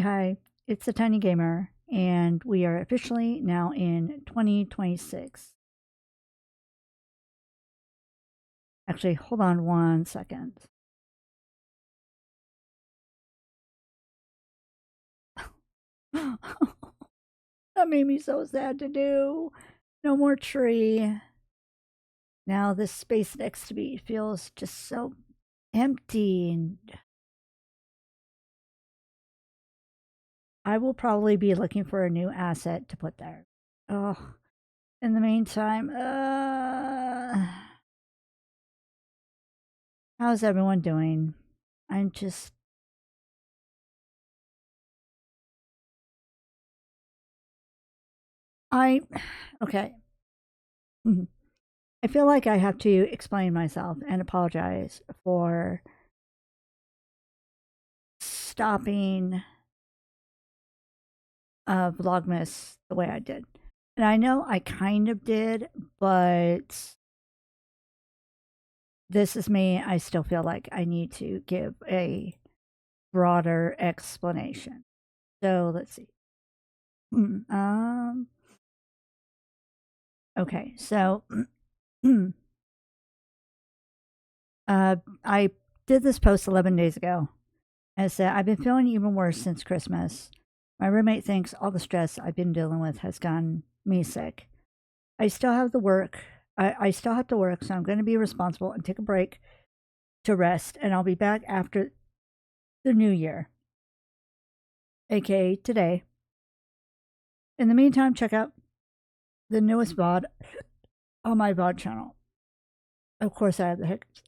Hi. It's the Tiny Gamer, and we are officially now in 2026. Actually, hold on 1 second. That made me so sad to do. No more tree. Now this space next to me feels just so empty, and I will probably be looking for a new asset to put there. Oh, in the meantime, how's everyone doing? I'm just I okay. Mhm. I feel like I have to explain myself and apologize for stopping Vlogmas the way I did. And I know I kind of did, but this is me. I still feel like I need to give a broader explanation. So let's see. Okay, so I did this post 11 days ago. And it said, I've been feeling even worse since Christmas. My roommate thinks all the stress I've been dealing with has gotten me sick. I still have the work. I still have to work, so I'm going to be responsible and take a break to rest, and I'll be back after the new year, aka today. In the meantime, check out the newest VOD on my VOD channel. Of course, I have the hiccups.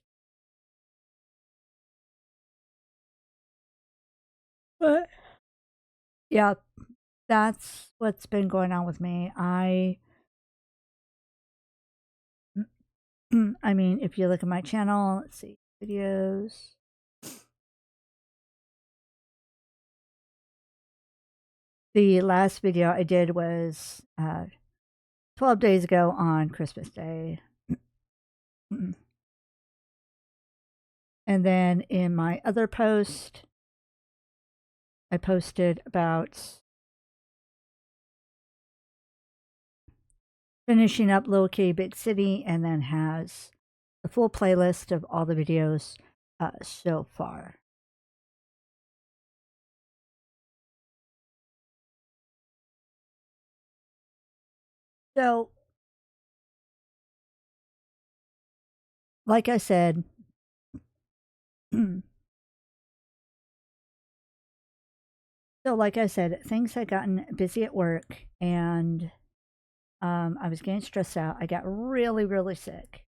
But yeah, that's what's been going on with me. I mean, if you look at my channel, let's see, videos. The last video I did was 12 days ago on Christmas Day. And then in my other post, I posted about finishing up Little Kitty Big City, and then has the full playlist of all the videos so far. So, like I said, things had gotten busy at work, and I was getting stressed out. I got really, really sick.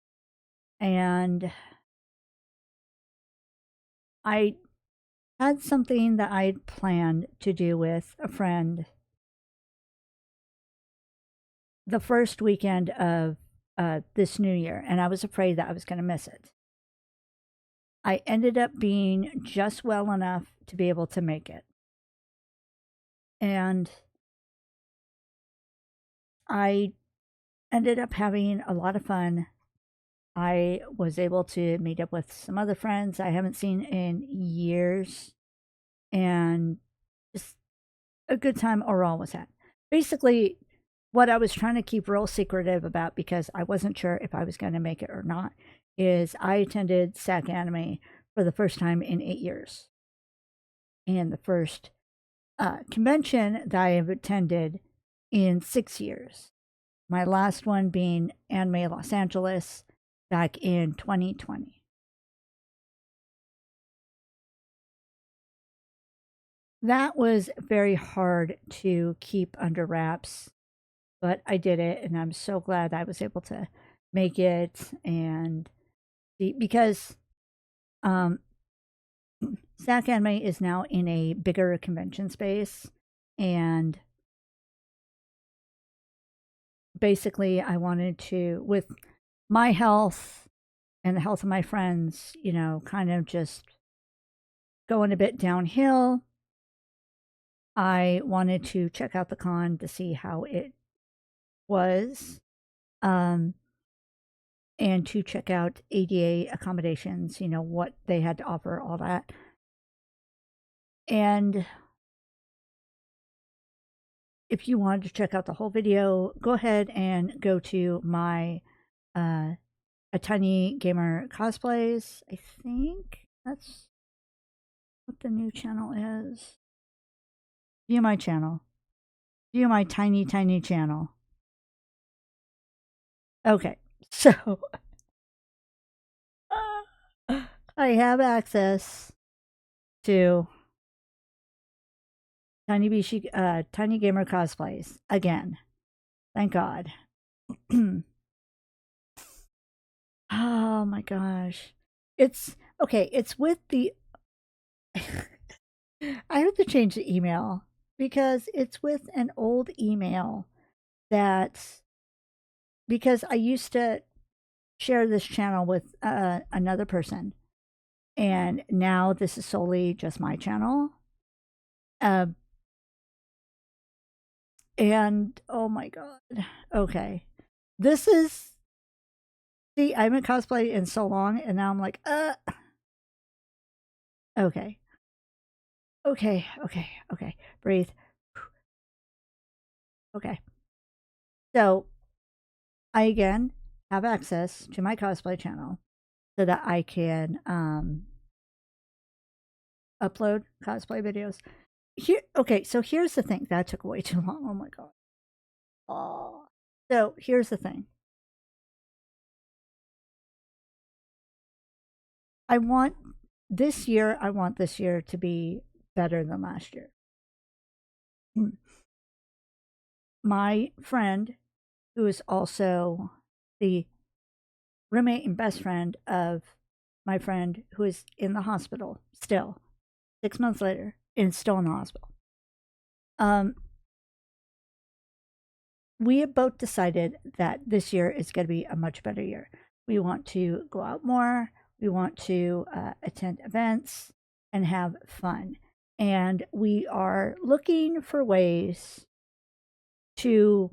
And I had something that I'd planned to do with a friend the first weekend of this new year, and I was afraid that I was going to miss it. I ended up being just well enough to be able to make it. And I ended up having a lot of fun. I was able to meet up with some other friends I haven't seen in years, and just a good time overall was had. Basically, what I was trying to keep real secretive about, because I wasn't sure if I was going to make it or not, is I attended SAC Anime for the first time in 8 years. And the first convention that I have attended in 6 years. My last one being Anime Los Angeles back in 2020. That was very hard to keep under wraps, but I did it, and I'm so glad I was able to make it. And because SAC Anime is now in a bigger convention space, and basically I wanted to, with my health and the health of my friends, kind of just going a bit downhill, I wanted to check out the con to see how it was, and to check out ADA accommodations, what they had to offer, all that. And if you wanted to check out the whole video, go ahead and go to my A Tiny Gamer Cosplays. I think that's what the new channel is. View my channel. View my tiny, tiny channel. Okay, so I have access to Tiny Gamer Cosplays again. Thank God. Oh my gosh. It's okay. It's with the. I have to change the email because it's with an old email that. Because I used to share this channel with another person, and now this is solely just my channel. And oh my God. Okay. This is. See, I haven't cosplayed in so long, and now I'm like, okay. Okay, okay, okay. Breathe. Okay. So, I again have access to my cosplay channel so that I can upload cosplay videos. Here, okay, so here's the thing. That took way too long. Oh my God. Oh. So, here's the thing. I want this year to be better than last year. My friend, who is also the roommate and best friend of my friend who is in the hospital still, 6 months later, and still in the hospital. We have both decided that this year is going to be a much better year. We want to go out more. We want to attend events and have fun. And we are looking for ways to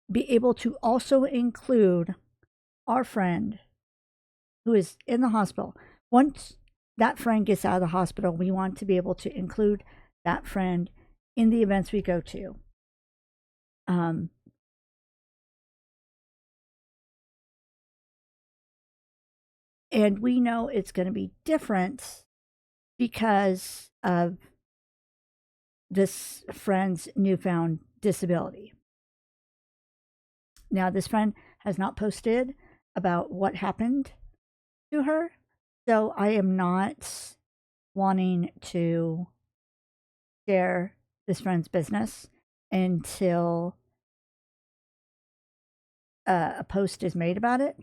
be able to also include our friend who is in the hospital. Once that friend gets out of the hospital, we want to be able to include that friend in the events we go to. And we know it's going to be different because of this friend's newfound disability. Now, this friend has not posted about what happened to her, so I am not wanting to share this friend's business until a post is made about it.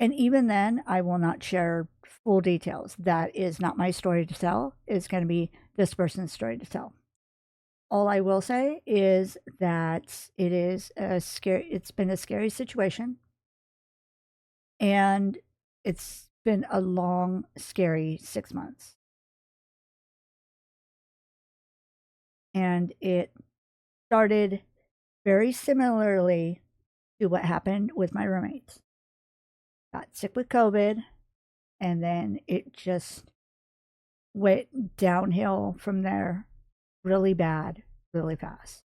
And even then, I will not share full details. That is not my story to tell. It's going to be this person's story to tell. All I will say is that it's been a scary situation. And it's been a long, scary 6 months. And it started very similarly to what happened with my roommates. Got sick with COVID, and then it just went downhill from there really bad, really fast.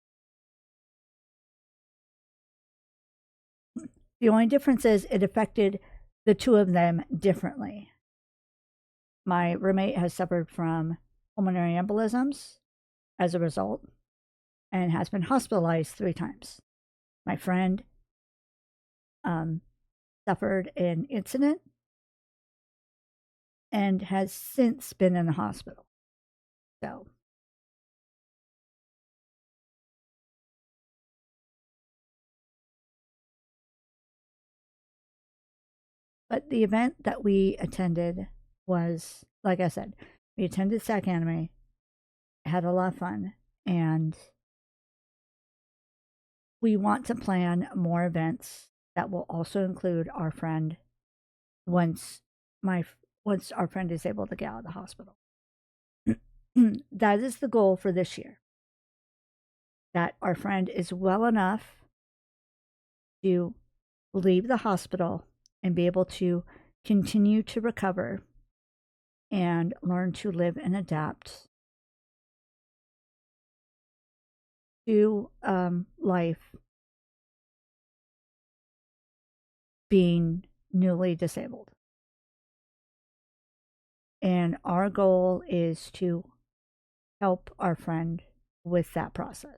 The only difference is it affected the two of them differently. My roommate has suffered from pulmonary embolisms as a result and has been hospitalized 3 times. My friend suffered an incident and has since been in the hospital. So, but the event that we attended was, like I said, we attended SAC Anime, had a lot of fun, and we want to plan more events that will also include our friend once our friend is able to get out of the hospital. That is the goal for this year. That our friend is well enough to leave the hospital and be able to continue to recover and learn to live and adapt to life being newly disabled. And our goal is to help our friend with that process.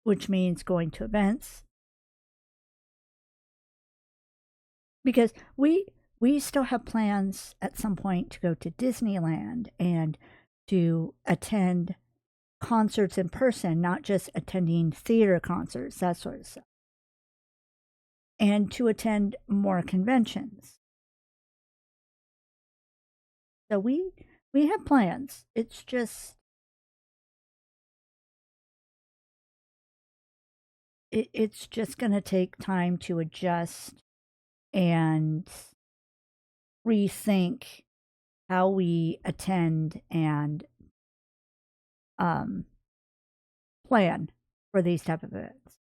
Which means going to events. Because we still have plans at some point to go to Disneyland and to attend concerts in person, not just attending theater concerts, that sort of stuff. And to attend more conventions. So we have plans. It's just it's just going to take time to adjust and rethink how we attend and plan for these type of events.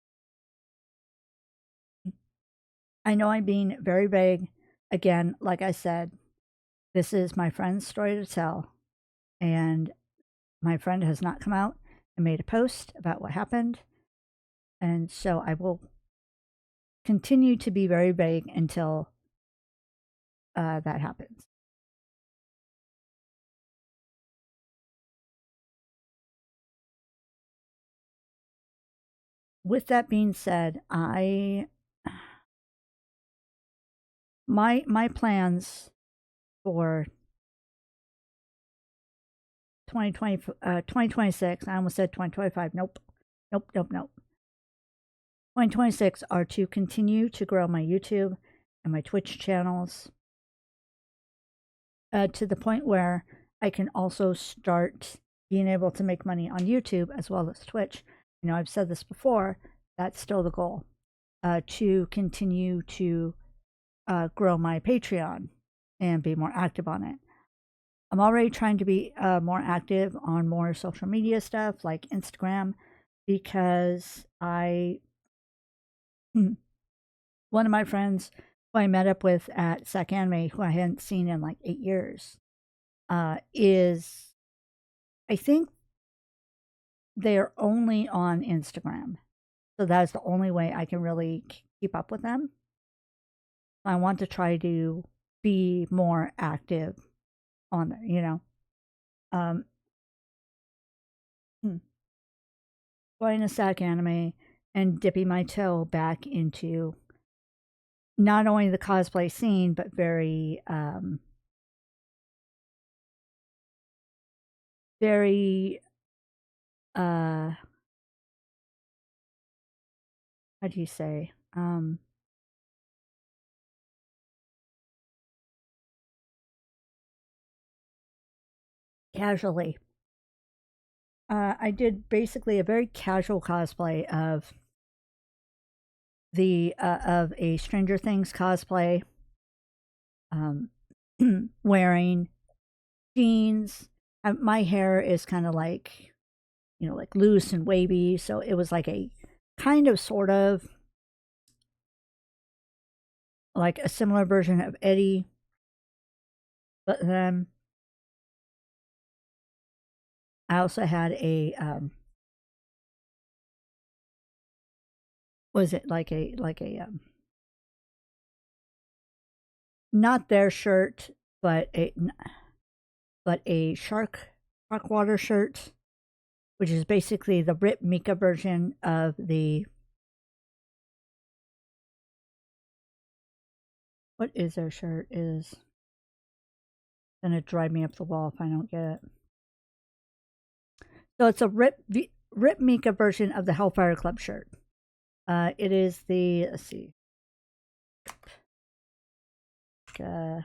I know I'm being very vague. Again, like I said, this is my friend's story to tell, and my friend has not come out and made a post about what happened, and so I will continue to be very vague until that happens. With that being said, my plans for 2026, I almost said 2025. Nope. 2026 are to continue to grow my YouTube and my Twitch channels to the point where I can also start being able to make money on YouTube as well as Twitch. You know, I've said this before, that's still the goal, to continue to grow my Patreon and be more active on it. I'm already trying to be more active on more social media stuff like Instagram because one of my friends who I met up with at Sac Anime, who I hadn't seen in like 8 years, is, I think they're only on Instagram. So that's the only way I can really keep up with them. I want to try to be more active on there, you know. Um, going to Sac Anime and dipping my toe back into not only the cosplay scene, but very, how do you say, casually. I did basically a very casual cosplay of a Stranger Things cosplay, wearing jeans. My hair is kind of like, you know, like loose and wavy, so it was like a kind of sort of like a similar version of Eddie, but then I also had a was it like a not their shirt, but a shark water shirt, which is basically the Rip Mika version of the, what is their shirt, is gonna drive me up the wall if I don't get it. So it's a Rip Mika version of the Hellfire Club shirt. It is the, let's see, uh,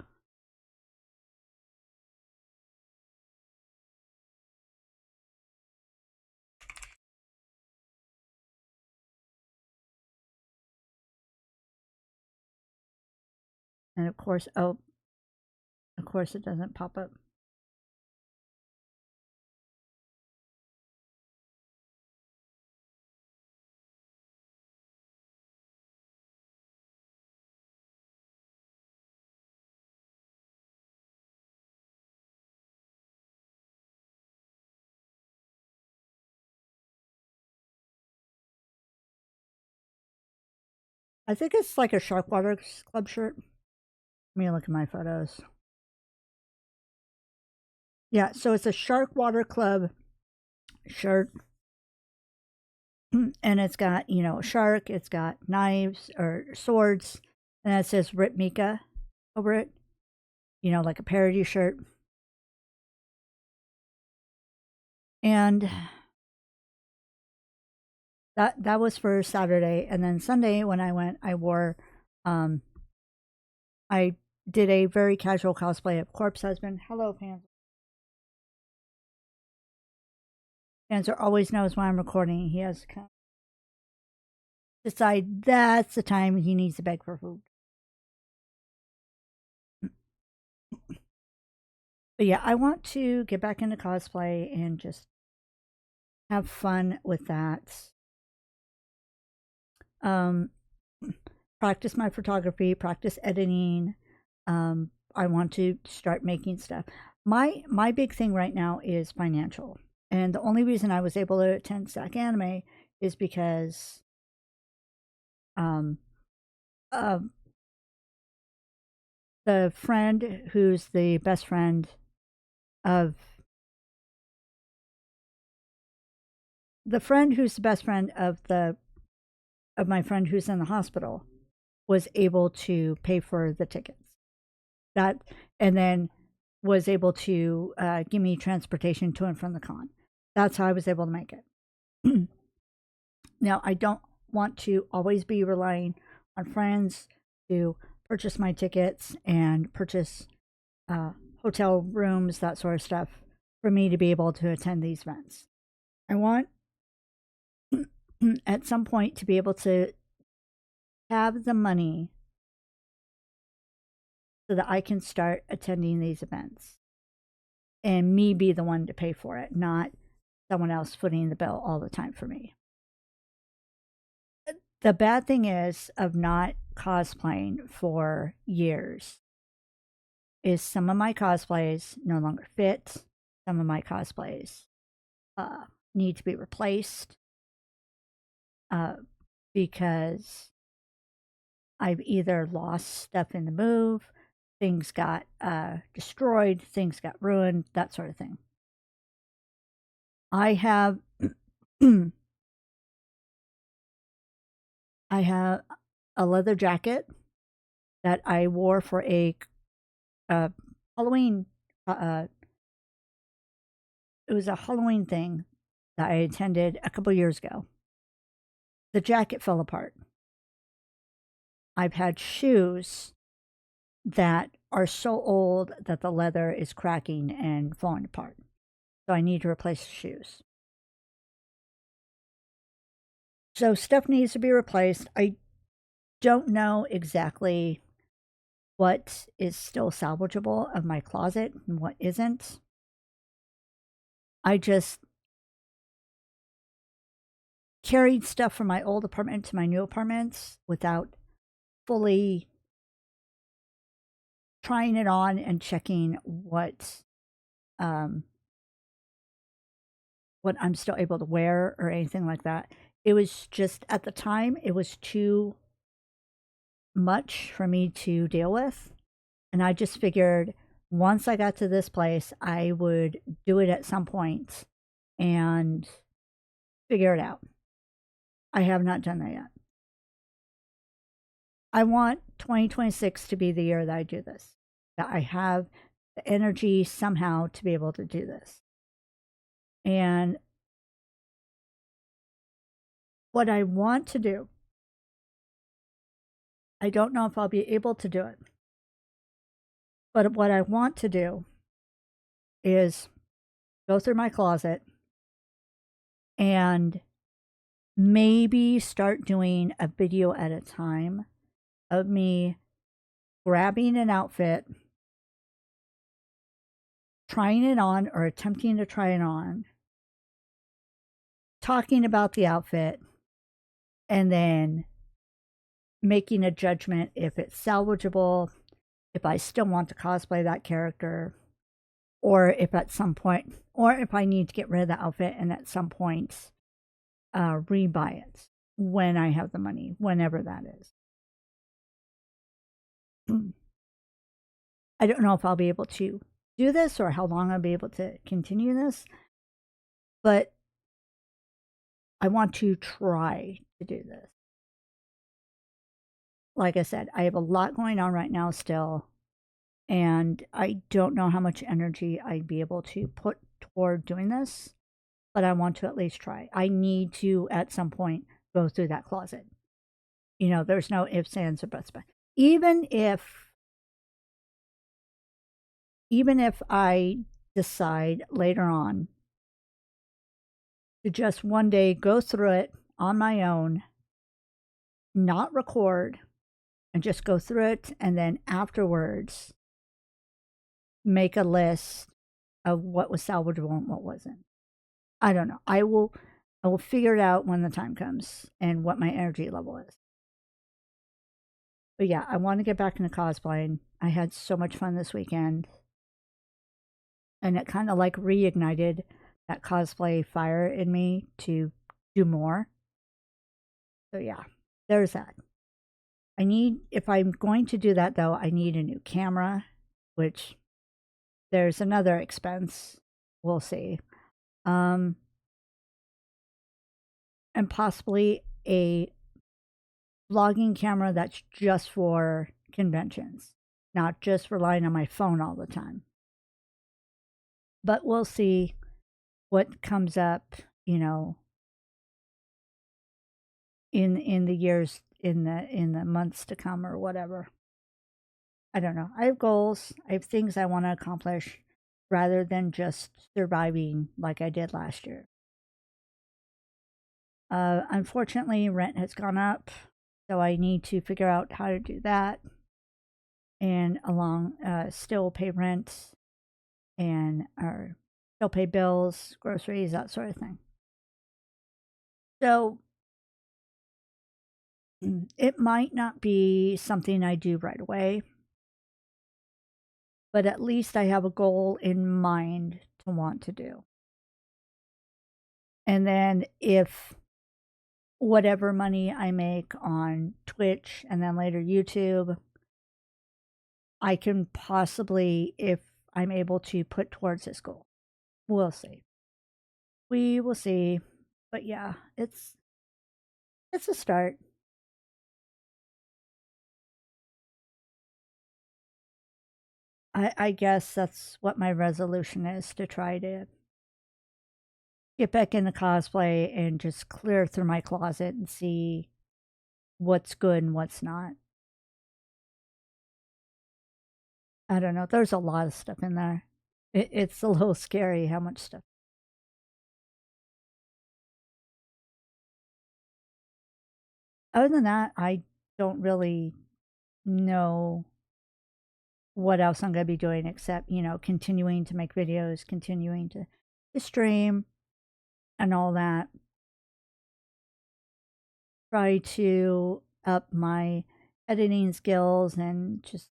and of course, oh, of course it doesn't pop up. I think it's like a Shark Water Club shirt. Let me look at my photos. Yeah, so it's a Shark Water Club shirt. And it's got, you know, a shark, it's got knives or swords, and it says Rip Mika over it, you know, like a parody shirt. And that was for Saturday. And then Sunday when I went, I wore um I did a very casual cosplay of Corpse Husband. Hello, Panzer. Panzer always knows when I'm recording. He has to kind of decide that's the time he needs to beg for food. But yeah, I want to get back into cosplay and just have fun with that. Um, practice my photography, practice editing. I want to start making stuff. My big thing right now is financial. And the only reason I was able to attend SAC Anime is because um, uh, the friend who's the best friend of of my friend who's in the hospital was able to pay for the tickets. That and then was able to give me transportation to and from the con. That's how I was able to make it. Now, I don't want to always be relying on friends to purchase my tickets and purchase hotel rooms, that sort of stuff, for me to be able to attend these events. I want at some point to be able to have the money so that I can start attending these events and me be the one to pay for it, not someone else footing the bill all the time for me. The bad thing is of not cosplaying for years is some of my cosplays no longer fit. Some of my cosplays need to be replaced because I've either lost stuff in the move, things got destroyed, things got ruined, that sort of thing. I have I have a leather jacket that I wore for a Halloween. It was a Halloween thing that I attended a couple years ago. The jacket fell apart. I've had shoes that are so old that the leather is cracking and falling apart. So I need to replace the shoes. So stuff needs to be replaced. I don't know exactly what is still salvageable of my closet and what isn't. I just carried stuff from my old apartment to my new apartments without fully trying it on and checking what I'm still able to wear or anything like that. It was just at the time it was too much for me to deal with. And I just figured once I got to this place, I would do it at some point and figure it out. I have not done that yet. I want 2026 to be the year that I do this, that I have the energy somehow to be able to do this. And what I want to do, I don't know if I'll be able to do it, but what I want to do is go through my closet and maybe start doing a video at a time of me grabbing an outfit, trying it on or attempting to try it on, talking about the outfit, and then making a judgment if it's salvageable, if I still want to cosplay that character, or if at some point, or if I need to get rid of the outfit and at some point rebuy it when I have the money, whenever that is. I don't know if I'll be able to do this or how long I'll be able to continue this, but I want to try to do this. Like I said, I have a lot going on right now still, and I don't know how much energy I'd be able to put toward doing this, but I want to at least try. I need to, at some point, go through that closet. You know, there's no ifs, ands, or buts. But even if I decide later on to just one day go through it on my own, not record, and just go through it, and then afterwards make a list of what was salvageable and what wasn't. I don't know. I will figure it out when the time comes and what my energy level is. But yeah, I want to get back into cosplaying. I had so much fun this weekend. And it kind of like reignited that cosplay fire in me to do more. So yeah, there's that. If I'm going to do that though, I need a new camera, which there's another expense. We'll see. And possibly a vlogging camera that's just for conventions, not just relying on my phone all the time. But we'll see what comes up, you know, in the years in the months to come or whatever. I don't know. I have goals. I have things I want to accomplish rather than just surviving like I did last year. Unfortunately, rent has gone up, so I need to figure out how to do that and still pay rent and or still pay bills, groceries, that sort of thing. So it might not be something I do right away, but at least I have a goal in mind to want to do. And then if whatever money I make on Twitch and then later YouTube, I can possibly, if I'm able to, put towards this goal. We'll see. We will see. But yeah, it's a start. I guess that's what my resolution is, to try to get back into cosplay and just clear through my closet and see what's good and what's not. I don't know. There's a lot of stuff in there. It's a little scary how much stuff. Other than that, I don't really know what else I'm going to be doing except, you know, continuing to make videos, continuing to stream and all that. Try to up my editing skills and just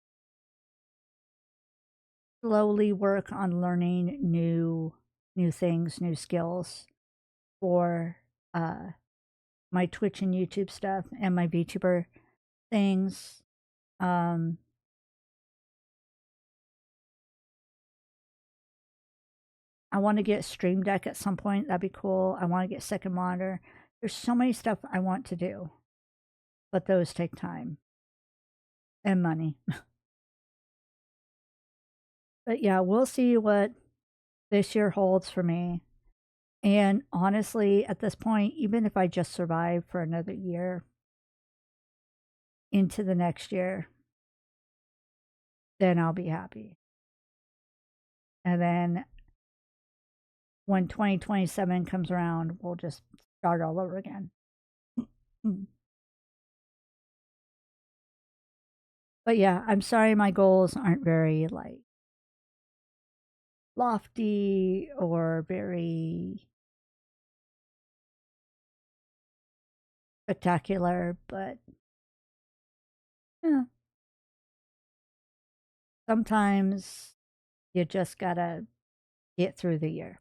slowly work on learning new things, new skills for my Twitch and YouTube stuff and my VTuber things. Um, I want to get Stream Deck at some point. That'd be cool. I want to get second monitor. There's so many stuff I want to do, but those take time and money. But yeah, we'll see what this year holds for me. And honestly, at this point, even if I just survive for another year into the next year, then I'll be happy. And then when 2027 comes around, we'll just start all over again. But yeah, I'm sorry my goals aren't very like lofty or very spectacular, but yeah, sometimes you just gotta get through the year.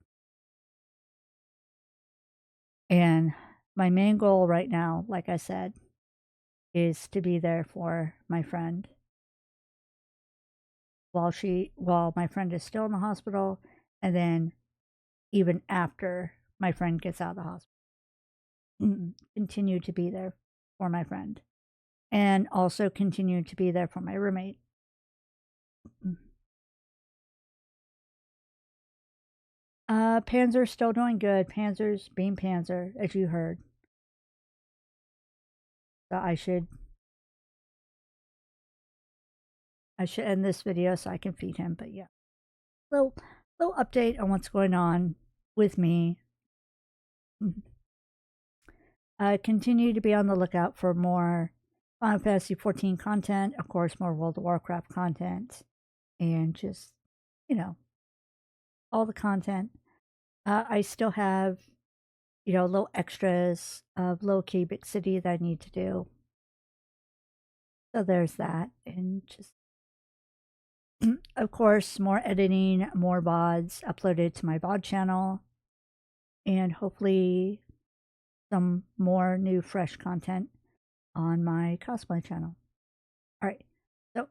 And my main goal right now, like I said, is to be there for my friend while my friend is still in the hospital, and then even after my friend gets out of the hospital. Continue to be there for my friend, and also continue to be there for my roommate. Panzer's still doing good. Panzer's being Panzer, as you heard. So I should end this video so I can feed him. But yeah, little update on what's going on with me. Continue to be on the lookout for more Final Fantasy 14 content, of course, more World of Warcraft content, and just, you know, all the content. I still have, little extras of Low Key Big City that I need to do. So there's that. And just, of course, more editing, more VODs uploaded to my VOD channel, and hopefully some more new fresh content on my cosplay channel. All right. So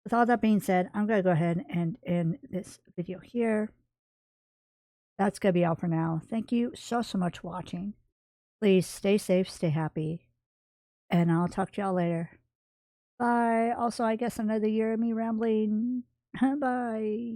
with all that being said, I'm going to go ahead and end this video here. That's going to be all for now. Thank you so much for watching. Please stay safe, stay happy, and I'll talk to y'all later. Bye. Also, I guess another year of me rambling. Bye.